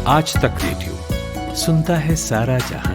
आज तक रेडियो सुनता है सारा जहां।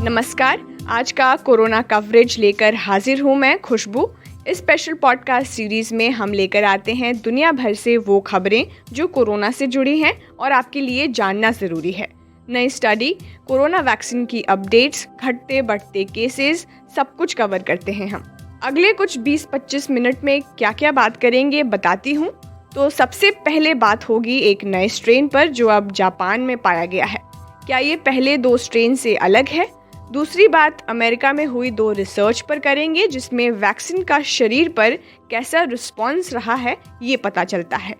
नमस्कार, आज का कोरोना कवरेज लेकर हाजिर हूँ मैं खुशबू। इस स्पेशल पॉडकास्ट सीरीज में हम लेकर आते हैं दुनिया भर से वो खबरें जो कोरोना से जुड़ी हैं और आपके लिए जानना ज़रूरी है। नई स्टडी, कोरोना वैक्सीन की अपडेट्स, घटते बढ़ते केसेस, सब कुछ कवर करते हैं हम। अगले कुछ 20-25 मिनट में क्या क्या बात करेंगे बताती हूँ। तो सबसे पहले बात होगी एक नए स्ट्रेन पर जो अब जापान में पाया गया है। क्या ये पहले 2 स्ट्रेन से अलग है? दूसरी बात, अमेरिका में हुई 2 रिसर्च पर करेंगे जिसमें वैक्सीन का शरीर पर कैसा रिस्पॉन्स रहा है ये पता चलता है।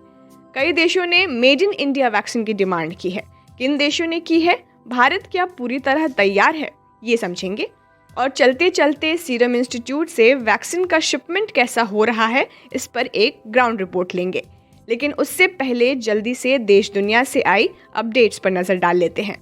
कई देशों ने मेड इन इंडिया वैक्सीन की डिमांड की है। किन देशों ने की है? भारत क्या पूरी तरह तैयार है? ये समझेंगे। और चलते चलते सीरम इंस्टीट्यूट से वैक्सीन का शिपमेंट कैसा हो रहा है इस पर एक ग्राउंड रिपोर्ट लेंगे। लेकिन उससे पहले जल्दी से देश दुनिया से आई अपडेट्स पर नजर डाल लेते हैं।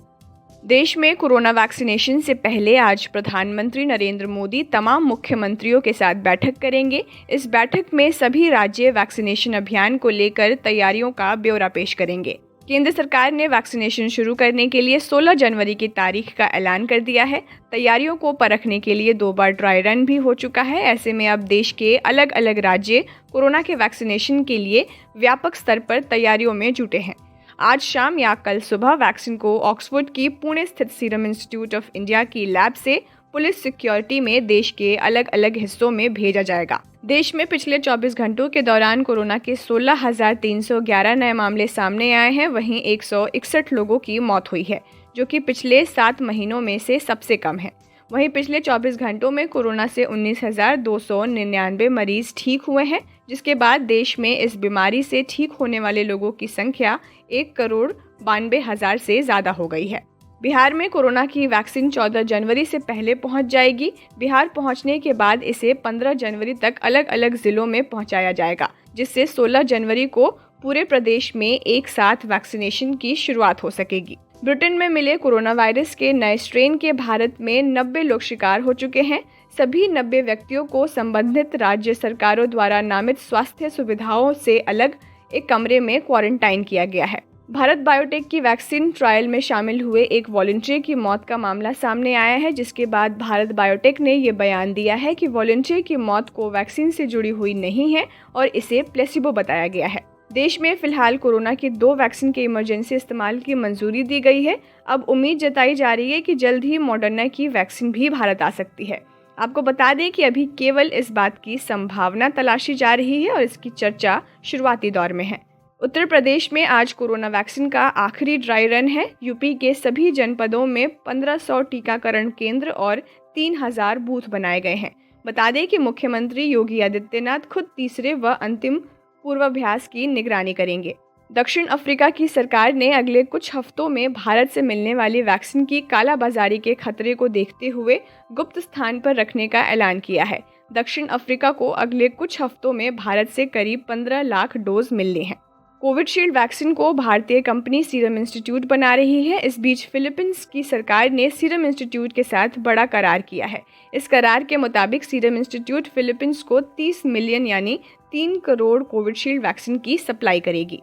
देश में कोरोना वैक्सीनेशन से पहले आज प्रधानमंत्री नरेंद्र मोदी तमाम मुख्यमंत्रियों के साथ बैठक करेंगे। इस बैठक में सभी राज्य वैक्सीनेशन अभियान को लेकर तैयारियों का ब्यौरा पेश करेंगे। केंद्र सरकार ने वैक्सीनेशन शुरू करने के लिए 16 जनवरी की तारीख का ऐलान कर दिया है। तैयारियों को परखने के लिए 2 बार ड्राई रन भी हो चुका है। ऐसे में अब देश के अलग अलग राज्य कोरोना के वैक्सीनेशन के लिए व्यापक स्तर पर तैयारियों में जुटे हैं। आज शाम या कल सुबह वैक्सीन को ऑक्सफोर्ड की पुणे स्थित सीरम इंस्टीट्यूट ऑफ इंडिया की लैब से पुलिस सिक्योरिटी में देश के अलग अलग हिस्सों में भेजा जाएगा। देश में पिछले 24 घंटों के दौरान कोरोना के 16,311 नए मामले सामने आए हैं। वहीं 161 लोगों की मौत हुई है जो कि पिछले 7 महीनों में से सबसे कम है। वहीं पिछले 24 घंटों में कोरोना से 19,299 मरीज ठीक हुए हैं, जिसके बाद देश में इस बीमारी से ठीक होने वाले लोगों की संख्या 1,92,000 से ज़्यादा हो गई है। बिहार में कोरोना की वैक्सीन 14 जनवरी से पहले पहुंच जाएगी। बिहार पहुंचने के बाद इसे 15 जनवरी तक अलग अलग जिलों में पहुंचाया जाएगा, जिससे 16 जनवरी को पूरे प्रदेश में एक साथ वैक्सीनेशन की शुरुआत हो सकेगी। ब्रिटेन में मिले कोरोना वायरस के नए स्ट्रेन के भारत में 90 लोग शिकार हो चुके हैं। सभी 90 व्यक्तियों को संबंधित राज्य सरकारों द्वारा नामित स्वास्थ्य सुविधाओं से अलग एक कमरे में क्वारंटाइन किया गया है। भारत बायोटेक की वैक्सीन ट्रायल में शामिल हुए एक वॉलंटियर की मौत का मामला सामने आया है, जिसके बाद भारत बायोटेक ने ये बयान दिया है कि वॉलंटियर की मौत को वैक्सीन से जुड़ी हुई नहीं है और इसे प्लेसिबो बताया गया है। देश में फिलहाल कोरोना की 2 वैक्सीन के इमरजेंसी इस्तेमाल की मंजूरी दी गई है। अब उम्मीद जताई जा रही है कि जल्द ही मॉडर्ना की वैक्सीन भी भारत आ सकती है। आपको बता दें कि अभी केवल इस बात की संभावना तलाशी जा रही है और इसकी चर्चा शुरुआती दौर में है। उत्तर प्रदेश में आज कोरोना वैक्सीन का आखिरी ड्राई रन है। यूपी के सभी जनपदों में 1500 टीकाकरण केंद्र और 3000 बूथ बनाए गए हैं। बता दें कि मुख्यमंत्री योगी आदित्यनाथ खुद तीसरे व अंतिम पूर्वाभ्यास की निगरानी करेंगे। दक्षिण अफ्रीका की सरकार ने अगले कुछ हफ्तों में भारत से मिलने वाली वैक्सीन की कालाबाजारी के खतरे को देखते हुए गुप्त स्थान पर रखने का ऐलान किया है। दक्षिण अफ्रीका को अगले कुछ हफ्तों में भारत से करीब 15 लाख डोज मिलने हैं। कोविशील्ड वैक्सीन को भारतीय कंपनी सीरम इंस्टीट्यूट बना रही है। इस बीच फिलीपींस की सरकार ने सीरम इंस्टीट्यूट के साथ बड़ा करार किया है। इस करार के मुताबिक सीरम इंस्टीट्यूट फिलीपींस को 30 मिलियन यानी 3 करोड़ कोविशील्ड वैक्सीन की सप्लाई करेगी।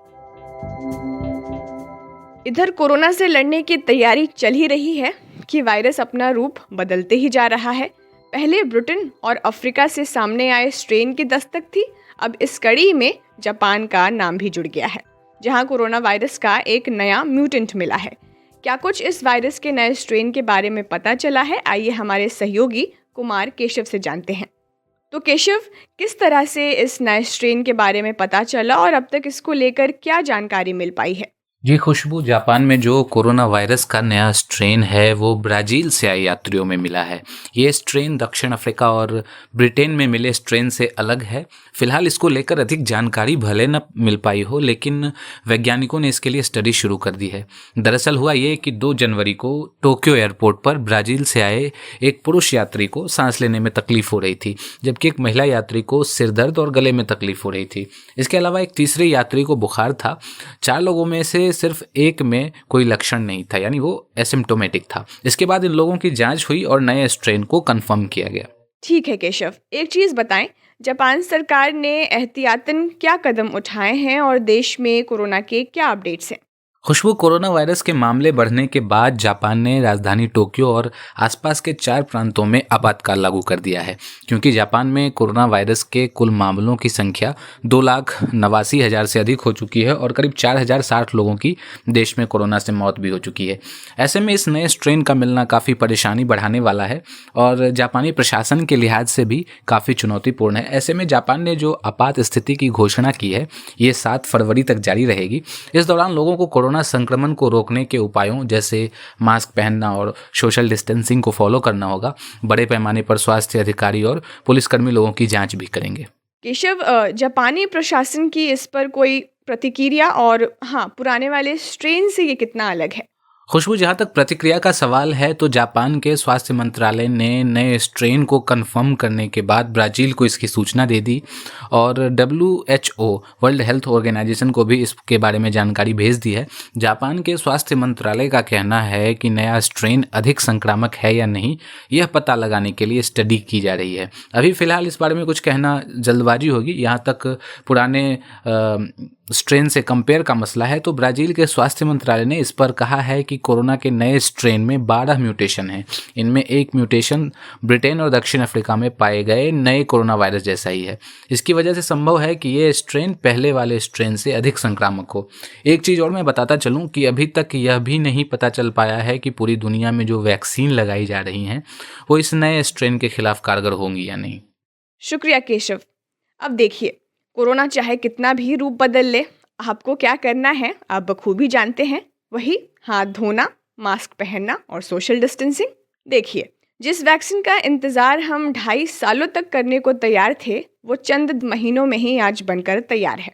इधर कोरोना से लड़ने की तैयारी चल ही रही है कि वायरस अपना रूप बदलते ही जा रहा है। पहले ब्रिटेन और अफ्रीका से सामने आए स्ट्रेन की दस्तक थी। अब इस कड़ी में जापान का नाम भी जुड़ गया है, जहां कोरोना वायरस का एक नया म्यूटेंट मिला है। क्या कुछ इस वायरस के नए स्ट्रेन के बारे में पता चला है? आइए हमारे सहयोगी कुमार केशव से जानते हैं। तो केशव, किस तरह से इस नए स्ट्रेन के बारे में पता चला और अब तक इसको लेकर क्या जानकारी मिल पाई है? जी खुशबू, जापान में जो कोरोना वायरस का नया स्ट्रेन है वो ब्राज़ील से आए यात्रियों में मिला है। ये स्ट्रेन दक्षिण अफ्रीका और ब्रिटेन में मिले स्ट्रेन से अलग है। फिलहाल इसको लेकर अधिक जानकारी भले न मिल पाई हो, लेकिन वैज्ञानिकों ने इसके लिए स्टडी शुरू कर दी है। दरअसल हुआ ये कि 2 जनवरी को टोक्यो एयरपोर्ट पर ब्राज़ील से आए एक पुरुष यात्री को सांस लेने में तकलीफ हो रही थी, जबकि एक महिला यात्री को सिरदर्द और गले में तकलीफ हो रही थी। इसके अलावा एक तीसरे यात्री को बुखार था। 4 लोगों में से सिर्फ एक में कोई लक्षण नहीं था, यानी वो एसिम्प्टोमेटिक था। इसके बाद इन लोगों की जांच हुई और नए स्ट्रेन को कंफर्म किया गया। ठीक है केशव, एक चीज़ बताएं, जापान सरकार ने एहतियातन क्या कदम उठाए हैं और देश में कोरोना के क्या अपडेट्स हैं? खुशबू, कोरोना वायरस के मामले बढ़ने के बाद जापान ने राजधानी टोक्यो और आसपास के 4 प्रांतों में आपातकाल लागू कर दिया है, क्योंकि जापान में कोरोना वायरस के कुल मामलों की संख्या 2,89,000 से अधिक हो चुकी है और करीब 4,060 लोगों की देश में कोरोना से मौत भी हो चुकी है। ऐसे में इस नए स्ट्रेन का मिलना काफ़ी परेशानी बढ़ाने वाला है और जापानी प्रशासन के लिहाज से भी काफ़ी चुनौतीपूर्ण है। ऐसे में जापान ने जो आपात स्थिति की घोषणा की है, ये 7 फरवरी तक जारी रहेगी। इस दौरान लोगों को कोरोना संक्रमण को रोकने के उपायों जैसे मास्क पहनना और सोशल डिस्टेंसिंग को फॉलो करना होगा। बड़े पैमाने पर स्वास्थ्य अधिकारी और पुलिसकर्मी लोगों की जांच भी करेंगे। केशव, जापानी प्रशासन की इस पर कोई प्रतिक्रिया, और हाँ, पुराने वाले स्ट्रेन से ये कितना अलग है? खुशबू, जहाँ तक प्रतिक्रिया का सवाल है तो जापान के स्वास्थ्य मंत्रालय ने नए स्ट्रेन को कंफर्म करने के बाद ब्राज़ील को इसकी सूचना दे दी और WHO वर्ल्ड हेल्थ ऑर्गेनाइजेशन को भी इसके बारे में जानकारी भेज दी है। जापान के स्वास्थ्य मंत्रालय का कहना है कि नया स्ट्रेन अधिक संक्रामक है या नहीं, यह पता लगाने के लिए स्टडी की जा रही है। अभी फ़िलहाल इस बारे में कुछ कहना जल्दबाजी होगी। यहाँ तक पुराने स्ट्रेन से कंपेयर का मसला है तो ब्राज़ील के स्वास्थ्य मंत्रालय ने इस पर कहा है कि कोरोना के नए स्ट्रेन में 12 म्यूटेशन हैं। इनमें एक म्यूटेशन ब्रिटेन और दक्षिण अफ्रीका में पाए गए नए कोरोना वायरस जैसा ही है। इसकी वजह से संभव है कि ये स्ट्रेन पहले वाले स्ट्रेन से अधिक संक्रामक हो। एक चीज़ और मैं बताता चलूँ कि अभी तक यह भी नहीं पता चल पाया है कि पूरी दुनिया में जो वैक्सीन लगाई जा रही हैं वो इस नए स्ट्रेन के खिलाफ कारगर होंगी या नहीं। शुक्रिया केशव। अब देखिए, कोरोना चाहे कितना भी रूप बदल ले, आपको क्या करना है आप बखूबी जानते हैं। वही हाथ धोना, मास्क पहनना और सोशल डिस्टेंसिंग। देखिए, जिस वैक्सीन का इंतज़ार हम 2.5 सालों तक करने को तैयार थे, वो चंद महीनों में ही आज बनकर तैयार है।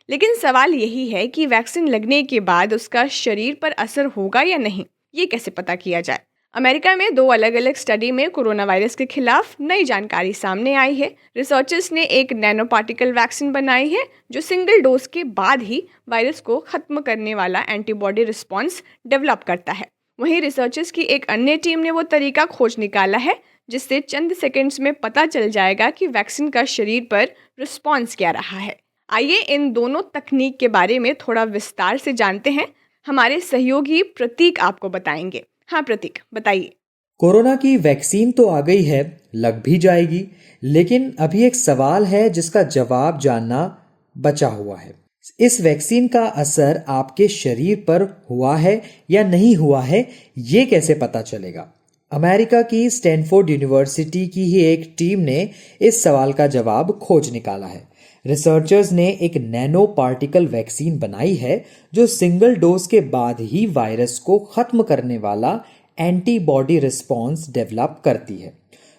लेकिन सवाल यही है कि वैक्सीन लगने के बाद उसका शरीर पर असर होगा या नहीं, ये कैसे पता किया जाए। अमेरिका में 2 अलग अलग स्टडी में कोरोना वायरस के खिलाफ नई जानकारी सामने आई है। रिसर्चर्स ने एक नैनो पार्टिकल वैक्सीन बनाई है जो सिंगल डोज के बाद ही वायरस को खत्म करने वाला एंटीबॉडी रिस्पॉन्स डेवलप करता है। वहीं रिसर्चर्स की एक अन्य टीम ने वो तरीका खोज निकाला है जिससे चंद सेकेंड्स में पता चल जाएगा कि वैक्सीन का शरीर पर रिस्पॉन्स क्या रहा है। आइए इन दोनों तकनीक के बारे में थोड़ा विस्तार से जानते हैं। हमारे सहयोगी प्रतीक आपको बताएंगे। हाँ प्रतीक, बताइए। कोरोना की वैक्सीन तो आ गई है, लग भी जाएगी, लेकिन अभी एक सवाल है जिसका जवाब जानना बचा हुआ है। इस वैक्सीन का असर आपके शरीर पर हुआ है या नहीं हुआ है, ये कैसे पता चलेगा? अमेरिका की स्टैनफोर्ड यूनिवर्सिटी की ही एक टीम ने इस सवाल का जवाब खोज निकाला है। रिसर्चर्स ने एक नैनो पार्टिकल वैक्सीन बनाई है जो सिंगल डोज के बाद ही वायरस को खत्म करने वाला एंटीबॉडी रिस्पॉन्स डेवलप करती है।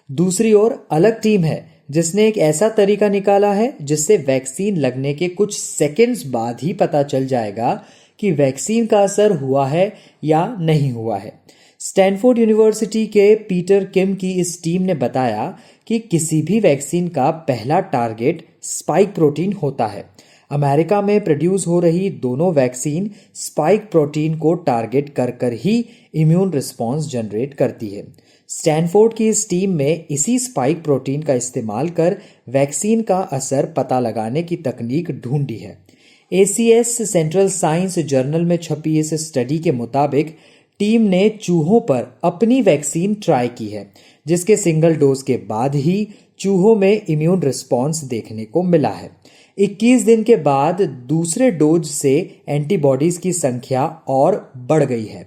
दूसरी ओर अलग टीम है जिसने एक ऐसा तरीका निकाला है जिससे वैक्सीन लगने के कुछ सेकंड्स बाद ही पता चल जाएगा कि वैक्सीन का असर हुआ है या नहीं हुआ है। स्टैनफोर्ड यूनिवर्सिटी के पीटर किम की इस टीम ने बताया कि किसी भी वैक्सीन का पहला टारगेट स्पाइक प्रोटीन होता है। अमेरिका में प्रोड्यूस हो रही दोनों वैक्सीन स्पाइक प्रोटीन को टारगेट कर कर ही इम्यून रिस्पॉन्स जनरेट करती है। स्टैनफोर्ड की इस टीम में इसी स्पाइक प्रोटीन का इस्तेमाल कर वैक्सीन का असर पता लगाने की तकनीक ढूंढी है। ACS सेंट्रल साइंस जर्नल में छपी इस स्टडी के मुताबिक टीम ने चूहों पर अपनी वैक्सीन ट्राई की है, जिसके सिंगल डोज के बाद ही चूहों में इम्यून रिस्पॉन्स देखने को मिला है। 21 दिन के बाद दूसरे डोज से एंटीबॉडीज की संख्या और बढ़ गई है।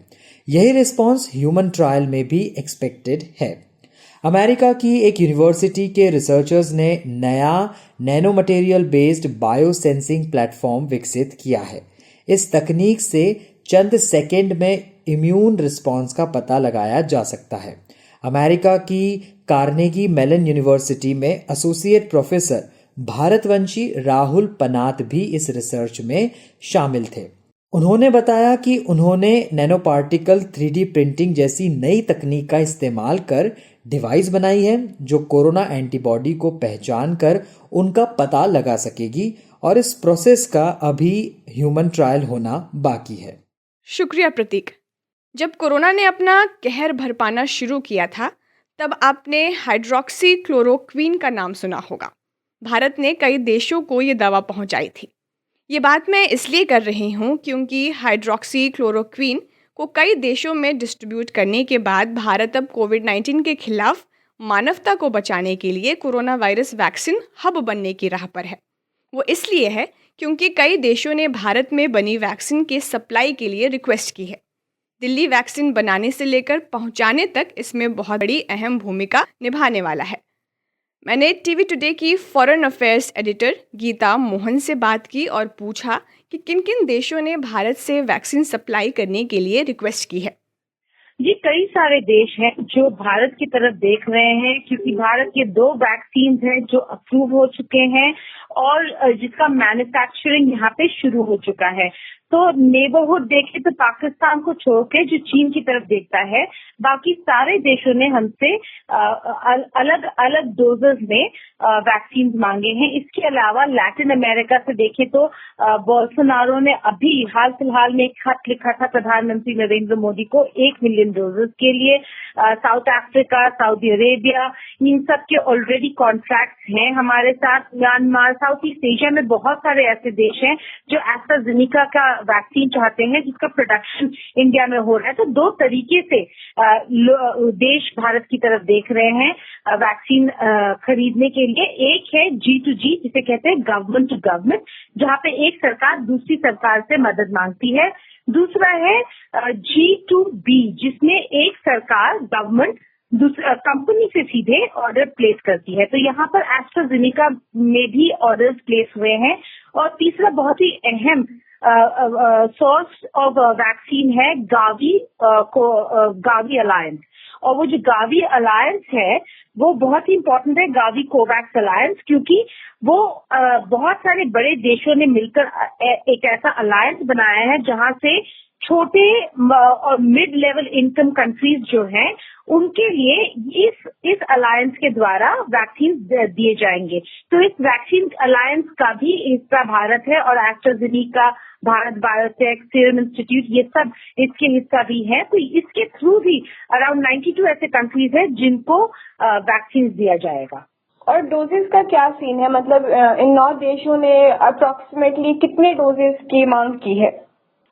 यही रिस्पॉन्स ह्यूमन ट्रायल में भी एक्सपेक्टेड है। अमेरिका की एक यूनिवर्सिटी के रिसर्चर्स ने नया nano material based biosensing platform विकसित किया है। इस तकनीक से चंद सेकंड में इम्यून रिस्पॉन्स का पता लगाया जा सकता है। अमेरिका की कार्नेगी मेलन यूनिवर्सिटी में एसोसिएट प्रोफेसर भारतवंशी राहुल पनात भी इस रिसर्च में शामिल थे। उन्होंने बताया कि उन्होंने नैनो पार्टिकल 3D प्रिंटिंग जैसी नई तकनीक का इस्तेमाल कर डिवाइस बनाई है जो कोरोना एंटीबॉडी को पहचान कर उनका पता लगा सकेगी, और इस प्रोसेस का अभी ह्यूमन ट्रायल होना बाकी है। शुक्रिया प्रतीक। जब कोरोना ने अपना कहर भरपाना शुरू किया था तब आपने हाइड्रोक्सी क्लोरोक्वीन का नाम सुना होगा। भारत ने कई देशों को ये दवा पहुंचाई थी। ये बात मैं इसलिए कर रही हूँ क्योंकि हाइड्रोक्सी क्लोरोक्वीन को कई देशों में डिस्ट्रीब्यूट करने के बाद भारत अब कोविड-19 के खिलाफ मानवता को बचाने के लिए कोरोना वायरस वैक्सीन हब बनने की राह पर है। वो इसलिए है क्योंकि कई देशों ने भारत में बनी वैक्सीन के सप्लाई के लिए रिक्वेस्ट की है। दिल्ली वैक्सीन बनाने से लेकर पहुंचाने तक इसमें बहुत बड़ी अहम भूमिका निभाने वाला है। मैंने टीवी टुडे की foreign affairs editor Geeta Mohan से बात की और पूछा कि किन-किन देशों ने भारत से वैक्सीन सप्लाई करने के लिए रिक्वेस्ट की है। जी, कई सारे देश हैं जो भारत की तरफ देख रहे हैं क्योंकि भारत के 2 वैक्सीन हैं जो अप्रूव हो चुके हैं और जिसका मैन्युफैक्चरिंग यहाँ पे शुरू हो चुका है। तो नेबरहुड देखें तो पाकिस्तान को छोड़ के जो चीन की तरफ देखता है, बाकी सारे देशों ने हमसे अलग अलग डोजेस में वैक्सीन मांगे हैं। इसके अलावा लैटिन अमेरिका से देखें तो बोल्सोनारो ने अभी हाल फिलहाल में एक खत लिखा था प्रधानमंत्री नरेंद्र मोदी को 1 मिलियन डोजेस के लिए। साउथ अफ्रीका, सऊदी अरेबिया, इन सब के ऑलरेडी कॉन्ट्रैक्ट्स हैं हमारे साथ। म्यांमार, साउथ ईस्ट एशिया में बहुत सारे ऐसे देश हैं जो एस्ट्राजेनेका का वैक्सीन चाहते हैं जिसका प्रोडक्शन इंडिया में हो रहा है। तो 2 तरीके से देश भारत की तरफ देख रहे हैं वैक्सीन खरीदने के लिए। एक है G2G जिसे कहते हैं गवर्नमेंट टू गवर्नमेंट, जहाँ पे एक सरकार दूसरी सरकार से मदद मांगती है। दूसरा है G2B जिसमें एक सरकार गवर्नमेंट कंपनी से सीधे ऑर्डर प्लेस करती है। तो यहाँ पर एस्ट्राजेनेका में भी ऑर्डर्स प्लेस हुए हैं। और तीसरा बहुत ही अहम सोर्स ऑफ वैक्सीन है गावी अलायंस। और वो जो गावी अलायंस है वो बहुत ही इम्पोर्टेंट है, गावी कोवैक्स अलायंस, क्योंकि वो बहुत सारे बड़े देशों ने मिलकर एक ऐसा अलायंस बनाया है जहां से छोटे और मिड लेवल इनकम कंट्रीज जो हैं उनके लिए इस अलायंस के द्वारा वैक्सीन दिए जाएंगे। तो इस वैक्सीन अलायंस का भी हिस्सा भारत है और AstraZeneca, Bharat biotech, serum institute, ये सब इसके हिस्सा भी है। तो इसके थ्रू भी अराउंड 92 ऐसे कंट्रीज है जिनको वैक्सीन दिया जाएगा। और डोजेस का क्या सीन है, मतलब इन 9 देशों ने अप्रोक्सीमेटली कितने डोजेस की मांग की है?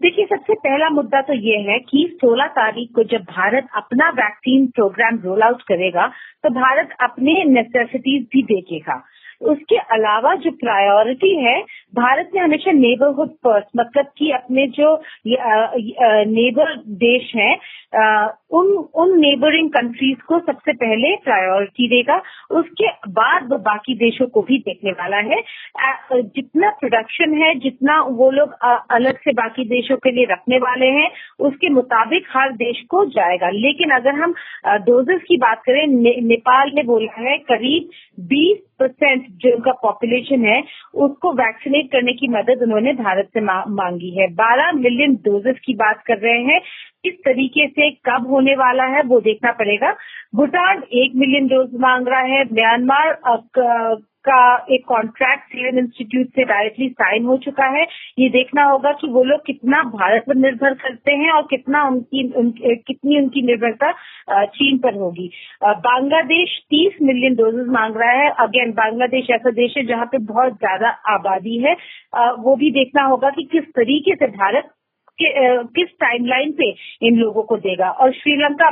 देखिए, सबसे पहला मुद्दा तो ये है कि 16 तारीख को जब भारत अपना वैक्सीन प्रोग्राम रोल आउट करेगा तो भारत अपने नेसेसिटीज भी देखेगा। उसके अलावा जो प्रायोरिटी है, भारत ने हमेशा नेबरहुड फर्स्ट, मतलब कि अपने जो नेबर देश हैं उन नेबरिंग कंट्रीज को सबसे पहले प्रायोरिटी देगा। उसके बाद वो बाकी देशों को भी देखने वाला है। जितना प्रोडक्शन है, जितना वो लोग अलग से बाकी देशों के लिए रखने वाले हैं, उसके मुताबिक हर देश को जाएगा। लेकिन अगर हम डोजेस की बात करें, नेपाल ने बोला है करीब 20% जो उनका पॉपुलेशन है उसको वैक्सीनेट करने की मदद उन्होंने भारत से मांगी है। 12 मिलियन डोजेस की बात कर रहे हैं। किस तरीके से कब होने वाला है वो देखना पड़ेगा। भूटान 1 मिलियन डोज मांग रहा है। म्यांमार का एक कॉन्ट्रैक्ट सीरम इंस्टीट्यूट से डायरेक्टली साइन हो चुका है। ये देखना होगा कि वो लोग कितना भारत पर निर्भर करते हैं और कितनी उनकी निर्भरता चीन पर होगी। बांग्लादेश 30 मिलियन डोजेस मांग रहा है। अगेन बांग्लादेश ऐसा देश है जहाँ पे बहुत ज्यादा आबादी है। वो भी देखना होगा कि किस तरीके से भारत किस टाइमलाइन पे इन लोगों को देगा। और श्रीलंका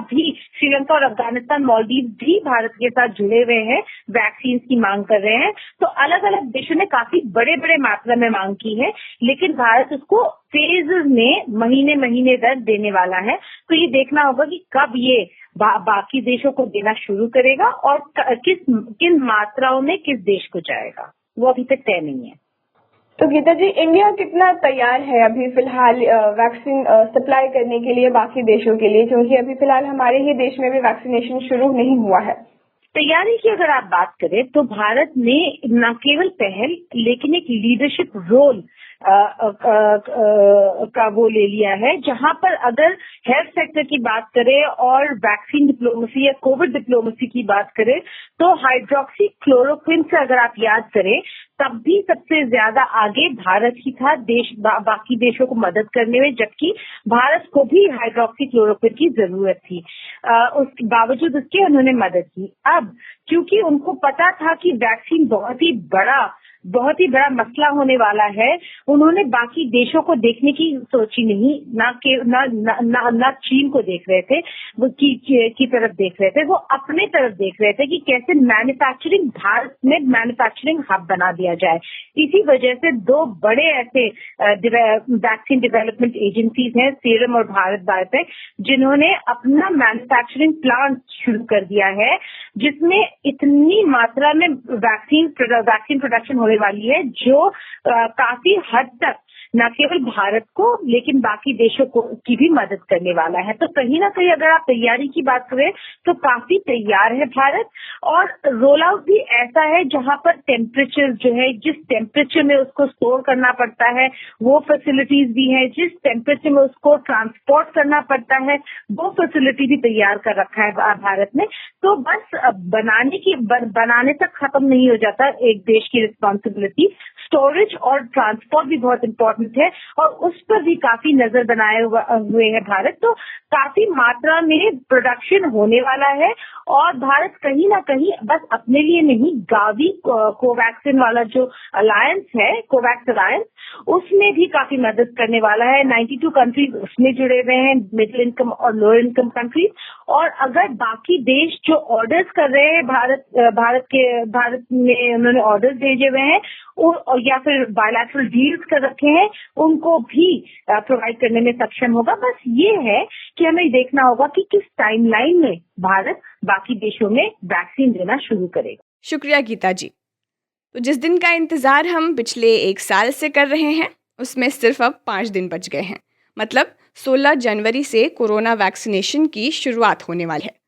और अफगानिस्तान, मालदीव भी भारत के साथ जुड़े हुए हैं, वैक्सीन की मांग कर रहे हैं। तो अलग अलग देशों ने काफी बड़े मात्रा में मांग की है, लेकिन भारत उसको फेजेस में महीने दर देने वाला है। तो ये देखना होगा कि कब ये बाकी देशों को देना शुरू करेगा और किन मात्राओं में किस देश को जाएगा, वो अभी तक तय नहीं है। तो गीता जी, इंडिया कितना तैयार है अभी फिलहाल वैक्सीन सप्लाई करने के लिए बाकी देशों के लिए, क्योंकि अभी फिलहाल हमारे ही देश में भी वैक्सीनेशन शुरू नहीं हुआ है? तैयारी की अगर आप बात करें तो भारत ने न केवल पहल लेकिन एक लीडरशिप रोल का वो ले लिया है, जहां पर अगर हेल्थ सेक्टर की बात करें और वैक्सीन डिप्लोमेसी या कोविड डिप्लोमेसी की बात करें तो हाइड्रोक्सी क्लोरोक्विन से अगर आप याद करें तब भी सबसे ज्यादा आगे भारत ही था बाकी देशों को मदद करने में, जबकि भारत को भी हाइड्रोक्सी क्लोरोक्विन की जरूरत थी। उसके बावजूद उसके उन्होंने मदद की। अब क्योंकि उनको पता था कि वैक्सीन बहुत ही बड़ा मसला होने वाला है, उन्होंने बाकी देशों को देखने की सोची नहीं, ना चीन को देख रहे थे वो की तरफ देख रहे थे, वो अपने तरफ देख रहे थे कि कैसे भारत में मैन्युफैक्चरिंग हब बना दिया जाए। इसी वजह से दो बड़े ऐसे वैक्सीन डेवलपमेंट एजेंसीज हैं, सीरम और भारत बायोटेक, जिन्होंने अपना मैन्युफैक्चरिंग प्लांट शुरू कर दिया है, जिसमें इतनी मात्रा में वैक्सीन प्रोडक्शन होने वाली है जो काफी हद तक न केवल भारत को लेकिन बाकी देशों को की भी मदद करने वाला है। तो कहीं ना कहीं अगर आप तैयारी की बात करें तो काफी तैयार है भारत, और रोल आउट भी ऐसा है जहां पर टेम्परेचर जो है, जिस टेम्परेचर में उसको स्टोर करना पड़ता है वो फैसिलिटीज भी है, जिस टेम्परेचर में उसको ट्रांसपोर्ट करना पड़ता है वो फैसिलिटी भी तैयार कर रखा है भारत ने। तो बस बनाने तक खत्म नहीं हो जाता एक देश की रिस्पॉन्सिबिलिटी, स्टोरेज और ट्रांसपोर्ट भी बहुत इम्पोर्टेंट है, और उस पर भी काफी नजर बनाए हुए है भारत। तो काफी मात्रा में प्रोडक्शन होने वाला है, और भारत कहीं ना कहीं बस अपने लिए नहीं, गावी कोवैक्सिन वाला जो अलायंस है, कोवैक्स अलायंस, उसमें भी काफी मदद करने वाला है। 92 कंट्रीज उसमें जुड़े हुए हैं, मिडिल इनकम और लोअर इनकम कंट्रीज। और अगर बाकी देश जो ऑर्डर्स कर रहे हैं, भारत में उन्होंने ऑर्डर्स भेजे हुए हैं या फिर बायलैटरल डील्स कर रखे हैं, उनको भी प्रोवाइड करने में सक्षम होगा। बस ये है कि हमें देखना होगा कि किस टाइमलाइन में भारत बाकी देशों में वैक्सीन देना शुरू करेगा। शुक्रिया गीता जी। तो जिस दिन का इंतज़ार हम पिछले 1 साल से कर रहे हैं, उसमें सिर्फ अब 5 दिन बच गए हैं। मतलब 16 जनवरी से कोरोना वैक्सीनेशन की शुरुआत होने वाली है।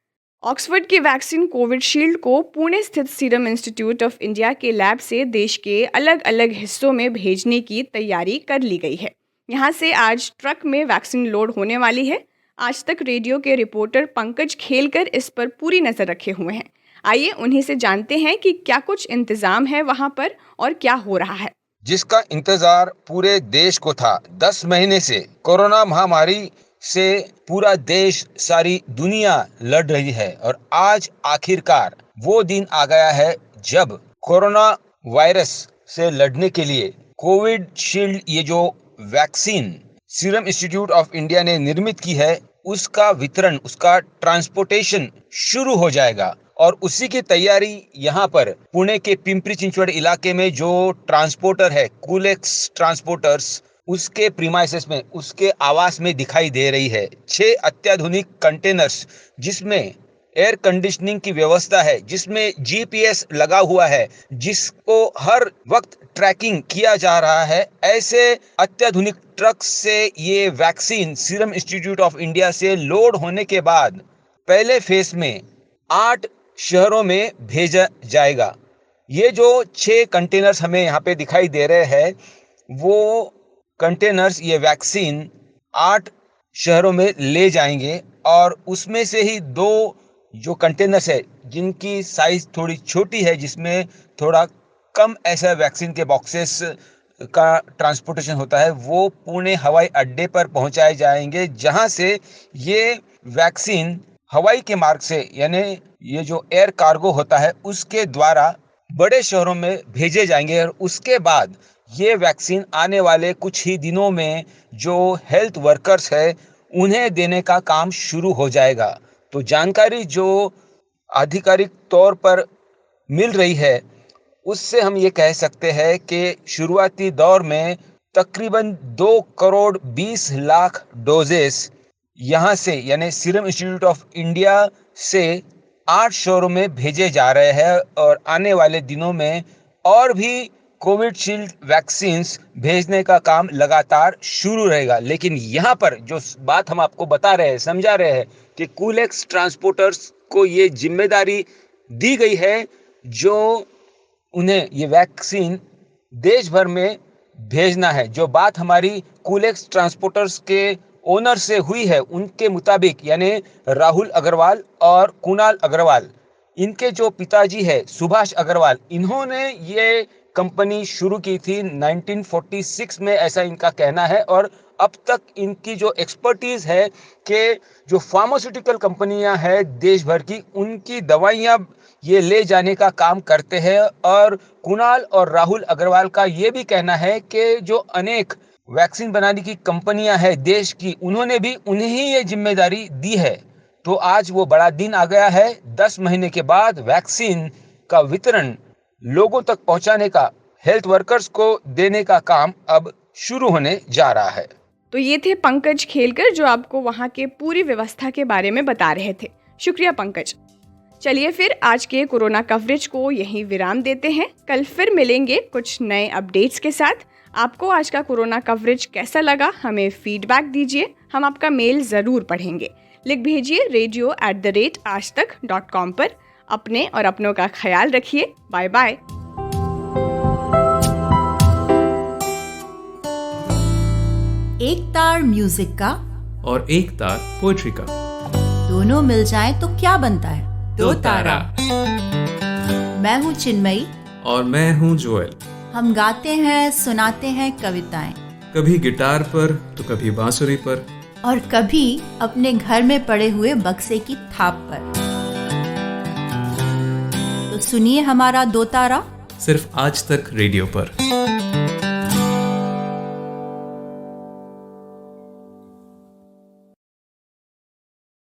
ऑक्सफोर्ड की वैक्सीन कोविशील्ड को पुणे स्थित सीरम इंस्टीट्यूट ऑफ इंडिया के लैब से देश के अलग अलग हिस्सों में भेजने की तैयारी कर ली गई है। यहाँ से आज ट्रक में वैक्सीन लोड होने वाली है। आज तक रेडियो के रिपोर्टर पंकज खेलकर इस पर पूरी नज़र रखे हुए हैं। आइए उन्हीं से जानते हैं कि क्या कुछ इंतजाम है वहाँ पर और क्या हो रहा है। जिसका इंतजार पूरे देश को था 10 महीने से, कोरोना महामारी से पूरा देश, सारी दुनिया लड़ रही है, और आज आखिरकार वो दिन आ गया है जब कोरोना वायरस से लड़ने के लिए कोविशील्ड, ये जो vaccine serum institute of India ने निर्मित की है, उसका वितरण, उसका ट्रांसपोर्टेशन शुरू हो जाएगा। और उसी की तैयारी यहाँ पर पुणे के पिंपरी चिंचवड़ इलाके में जो ट्रांसपोर्टर है, कूलेक्स ट्रांसपोर्टर्स, उसके प्रीमाइसेस में, उसके आवास में दिखाई दे रही है। 6 अत्याधुनिक कंटेनर्स जिसमें एयर कंडीशनिंग की व्यवस्था है, जिसमें जीपीएस लगा हुआ है, जिसको हर वक्त ट्रैकिंग किया जा रहा है, ऐसे अत्याधुनिक ट्रक से ये vaccine serum institute of India से लोड होने के बाद पहले फेज में 8 शहरों में भेजा जाएगा। ये जो 6 कंटेनर्स हमें यहाँ पे दिखाई दे रहे हैं, वो कंटेनर्स, ये वैक्सीन 8 शहरों में ले जाएंगे, और उसमें से ही 2 जो कंटेनर्स है जिनकी साइज थोड़ी छोटी है, जिसमें थोड़ा कम ऐसा वैक्सीन के बॉक्सेस का ट्रांसपोर्टेशन होता है, वो पुणे हवाई अड्डे पर पहुंचाए जाएंगे, जहां से ये वैक्सीन हवाई के मार्ग से, यानी ये जो एयर कार्गो होता है, उसके द्वारा बड़े शहरों में भेजे जाएंगे। और उसके बाद ये वैक्सीन आने वाले कुछ ही दिनों में जो हेल्थ वर्कर्स है उन्हें देने का काम शुरू हो जाएगा। तो जानकारी जो आधिकारिक तौर पर मिल रही है, उससे हम ये कह सकते हैं कि शुरुआती दौर में तकरीबन 2 करोड़ 20 लाख डोजेस यहाँ से, यानी सीरम इंस्टीट्यूट ऑफ इंडिया से 8 शहरों में भेजे जा रहे हैं, और आने वाले दिनों में और भी कोविशील्ड वैक्सीन्स भेजने का काम लगातार शुरू रहेगा। लेकिन यहाँ पर जो बात हम आपको बता रहे हैं, समझा रहे हैं कि कूलेक्स ट्रांसपोर्टर्स को ये जिम्मेदारी दी गई है, जो उन्हें ये वैक्सीन देश भर में भेजना है। जो बात हमारी कूलेक्स ट्रांसपोर्टर्स के ओनर से हुई है, उनके मुताबिक, यानी राहुल अग्रवाल और कुणाल अग्रवाल, इनके जो पिताजी है सुभाष अग्रवाल, इन्होंने ये कंपनी शुरू की थी 1946 में, ऐसा इनका कहना है। और अब तक इनकी जो एक्सपर्टीज है कि जो फार्मास्यूटिकल कंपनियां हैं देश भर की, उनकी दवाइयां ये ले जाने का काम करते हैं। और कुणाल और राहुल अग्रवाल का ये भी कहना है कि जो अनेक वैक्सीन बनाने की कंपनियां हैं देश की, उन्होंने भी उन्हें ही ये जिम्मेदारी दी है। तो आज वो बड़ा दिन आ गया है। 10 महीने के बाद वैक्सीन का वितरण लोगों तक पहुंचाने का, हेल्थ वर्कर्स को देने का काम अब शुरू होने जा रहा है। तो ये थे पंकज खेलकर, जो आपको वहाँ के पूरी व्यवस्था के बारे में बता रहे थे। शुक्रिया पंकज। चलिए फिर आज के कोरोना कवरेज को यहीं विराम देते हैं। कल फिर मिलेंगे कुछ नए अपडेट्स के साथ। आपको आज का कोरोना कवरेज कैसा लगा, हमें फीडबैक दीजिए। हम आपका मेल ज़रूर पढ़ेंगे। लिख भेजिए radio@aajtak.com पर। अपने और अपनों का ख्याल रखिए। Bye bye. एक तार म्यूजिक का और एक तार पोएट्री का, दोनों मिल जाएं तो क्या बनता है? दो तारा। मैं हूँ चिन्मयी और मैं हूँ जोएल। हम गाते हैं, सुनाते हैं कविताएं, कभी गिटार पर तो कभी बांसुरी पर, और कभी अपने घर में पड़े हुए बक्से की थाप पर। तो सुनिए हमारा दो तारा सिर्फ आज तक रेडियो पर।